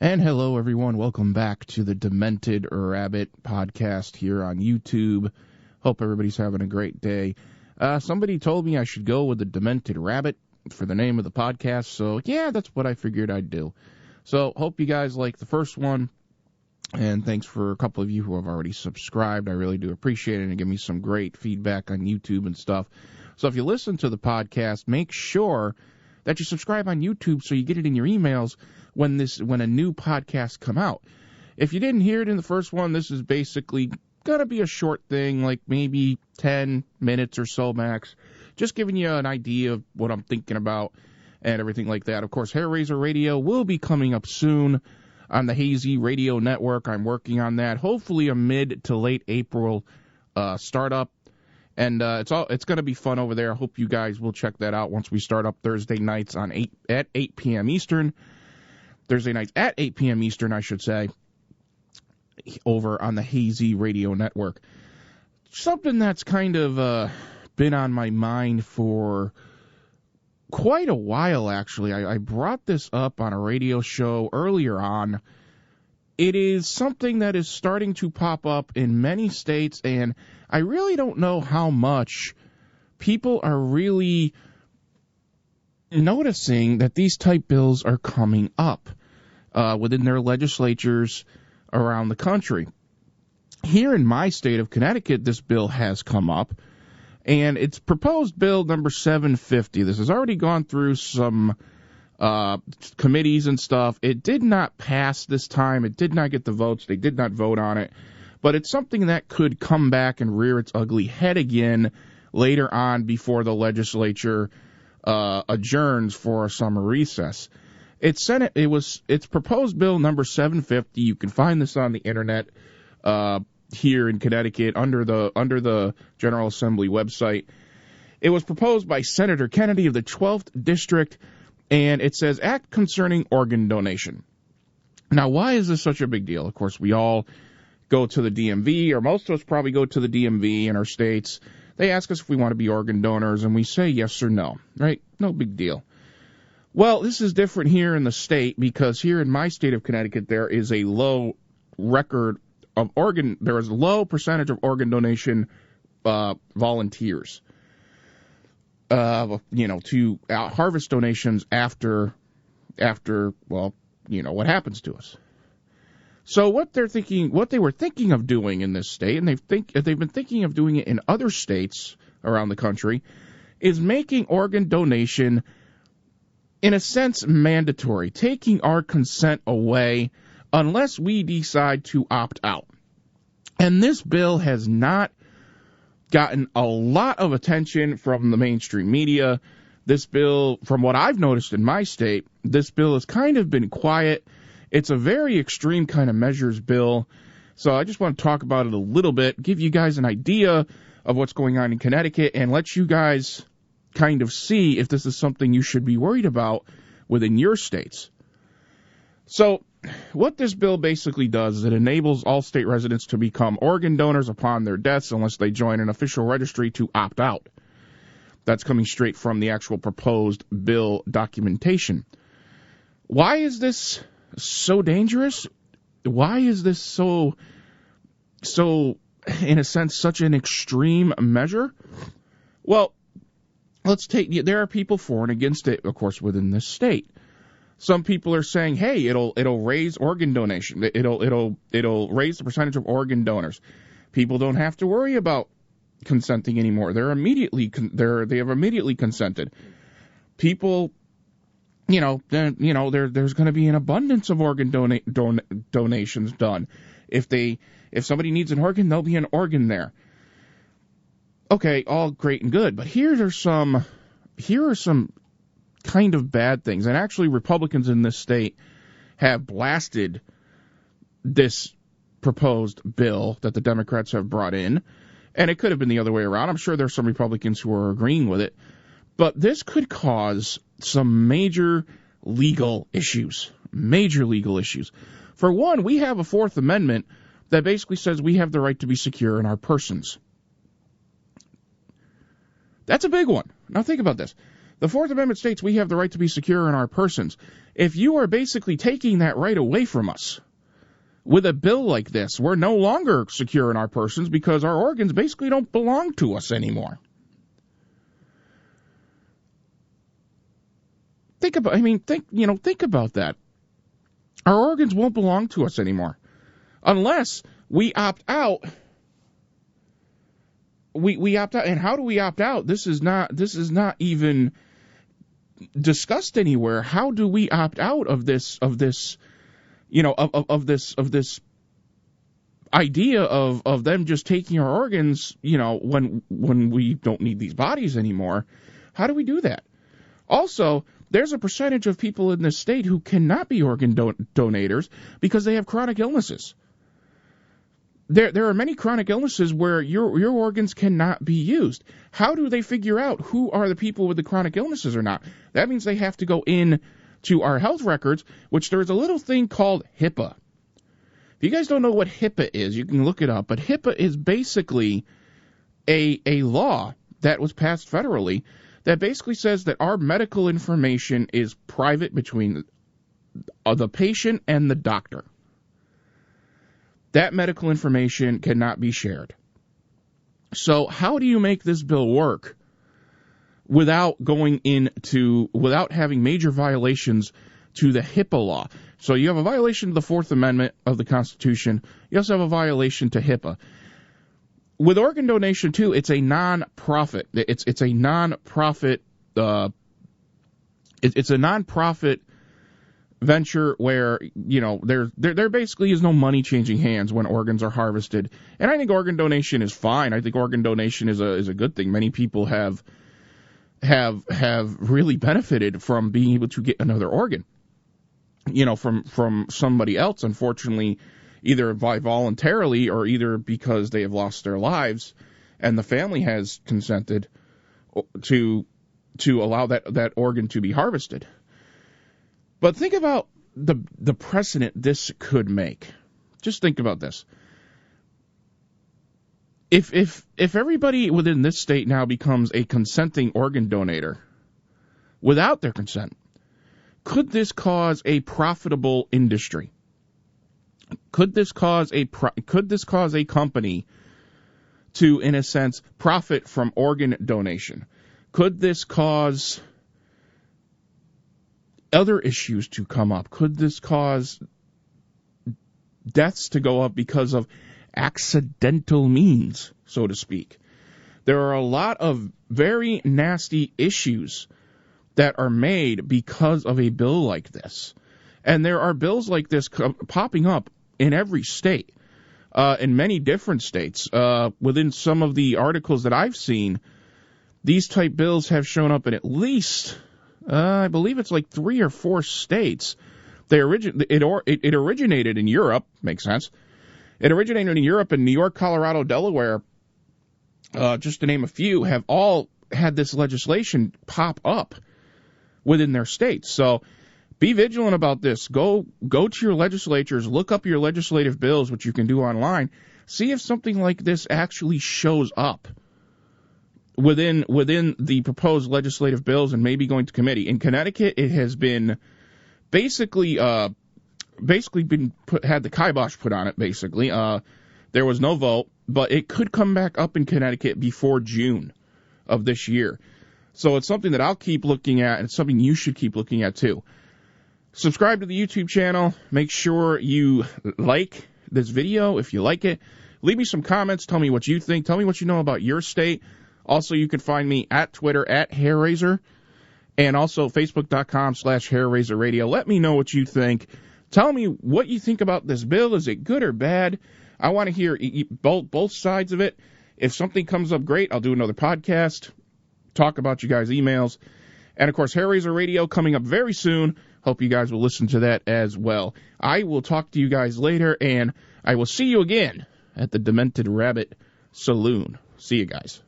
And hello, everyone. Welcome back to the Demented Rabbit podcast here on YouTube. Hope everybody's having a great day. Somebody told me I should go with the Demented Rabbit for the name of the podcast, so yeah, that's what I figured I'd do. So hope you guys like the first one, and thanks for a couple of you who have already subscribed. I really do appreciate it, and give me some great feedback on YouTube and stuff. So if you listen to the podcast, make sure that you subscribe on YouTube so you get it in your emails when a new podcast come out. If you didn't hear it in the first one, this is basically going to be a short thing, like maybe 10 minutes or so max, just giving you an idea of what I'm thinking about and everything like that. Of course, Hair Radio will be coming up soon on the Hazy Radio Network. I'm working on that. Hopefully a mid to late April startup. And it's going to be fun over there. I hope you guys will check that out once we start up Thursday nights at 8 p.m. Eastern. Thursday nights at 8 p.m. Eastern, I should say, over on the Hazy Radio Network. Something that's kind of been on my mind for quite a while, actually. I brought this up on a radio show earlier on. It is something that is starting to pop up in many states, and I really don't know how much people are really noticing that these type bills are coming up within their legislatures around the country. Here in my state of Connecticut, this bill has come up, and it's proposed bill number 750. This has already gone through some committees and stuff. It did not pass this time. It did not get the votes. They did not vote on it. But it's something that could come back and rear its ugly head again later on before the legislature adjourns for a summer recess. It's proposed bill number 750. You can find this on the internet here in Connecticut under the General Assembly website. It was proposed by Senator Kennedy of the 12th District, and it says, Act Concerning Organ Donation. Now, why is this such a big deal? Of course, we all go to the DMV, or most of us probably go to the DMV in our states. They ask us if we want to be organ donors, and we say yes or no, right? No big deal. Well, this is different here in the state, because here in my state of Connecticut, there is a low percentage of organ donation volunteers. To harvest donations after what happens to us. So what they were thinking of doing in this state, and they've been thinking of doing it in other states around the country, is making organ donation, in a sense, mandatory, taking our consent away unless we decide to opt out. And this bill has not gotten a lot of attention from the mainstream media. This bill, from what I've noticed in my state, this bill has kind of been quiet. It's a very extreme kind of measures bill. So I just want to talk about it a little bit, give you guys an idea of what's going on in Connecticut, and let you guys kind of see if this is something you should be worried about within your states. So what this bill basically does is it enables all state residents to become organ donors upon their deaths unless they join an official registry to opt out. That's coming straight from the actual proposed bill documentation. Why is this so dangerous? Why is this so in a sense, such an extreme measure? Well, there are people for and against it, of course, within this state. Some people are saying, hey, it'll raise organ donation. It'll raise the percentage of organ donors. People don't have to worry about consenting anymore. They have immediately consented. People, there's going to be an abundance of organ donations done. If somebody needs an organ, there'll be an organ there. Okay, all great and good, but here are some kind of bad things. And actually, Republicans in this state have blasted this proposed bill that the Democrats have brought in, and it could have been the other way around. I'm sure there's some Republicans who are agreeing with it, but this could cause some major legal issues. For one, we have a Fourth Amendment that basically says we have the right to be secure in our persons. That's a big one. Now think about this. The Fourth Amendment states we have the right to be secure in our persons. If you are basically taking that right away from us with a bill like this, we're no longer secure in our persons because our organs basically don't belong to us anymore. Think about that. Our organs won't belong to us anymore unless we opt out. We opt out, and how do we opt out? This is not even discussed anywhere. How do we opt out of this idea of them just taking our organs, when we don't need these bodies anymore? How do we do that? Also, there's a percentage of people in this state who cannot be organ donators because they have chronic illnesses. There are many chronic illnesses where your organs cannot be used. How do they figure out who are the people with the chronic illnesses or not? That means they have to go in to our health records, which there's a little thing called HIPAA. If you guys don't know what HIPAA is, you can look it up. But HIPAA is basically a law that was passed federally that basically says that our medical information is private between the patient and the doctor. That medical information cannot be shared. So how do you make this bill work without having major violations to the HIPAA law? So you have a violation of the Fourth Amendment of the Constitution. You also have a violation to HIPAA. With organ donation, too, it's a non-profit. It's a non-profit. It's a non-profit venture where there basically is no money changing hands when organs are harvested. And I think organ donation is fine. I think organ donation is a good thing. Many people have really benefited from being able to get another organ, from somebody else. Unfortunately, either voluntarily or either because they have lost their lives and the family has consented to allow that organ to be harvested. But think about the precedent this could make. Just think about this. If everybody within this state now becomes a consenting organ donor without their consent, could this cause a profitable industry? Could this cause a company to, in a sense, profit from organ donation? Could this cause other issues to come up? Could this cause deaths to go up because of accidental means, so to speak? There are a lot of very nasty issues that are made because of a bill like this. And there are bills like this popping up in every state, in many different states. Within some of the articles that I've seen, these type bills have shown up in at least, I believe it's like 3 or 4 states. It originated in Europe, makes sense. It originated in Europe, and New York, Colorado, Delaware, just to name a few, have all had this legislation pop up within their states. So be vigilant about this. Go to your legislatures, look up your legislative bills, which you can do online. See if something like this actually shows up within the proposed legislative bills and maybe going to committee. In Connecticut, it has been basically had the kibosh put on it, basically. There was no vote, but it could come back up in Connecticut before June of this year. So it's something that I'll keep looking at, and it's something you should keep looking at too. Subscribe to the YouTube channel. Make sure you like this video if you like it. Leave me some comments. Tell me what you think. Tell me what you know about your state. Also, you can find me at Twitter at HaireRaiser, and also Facebook.com/HaireRaiserRadio. Let me know what you think. Tell me what you think about this bill. Is it good or bad? I want to hear both sides of it. If something comes up great, I'll do another podcast, talk about you guys' emails. And, of course, Haire Raiser Radio coming up very soon. Hope you guys will listen to that as well. I will talk to you guys later, and I will see you again at the Demented Rabbit Saloon. See you guys.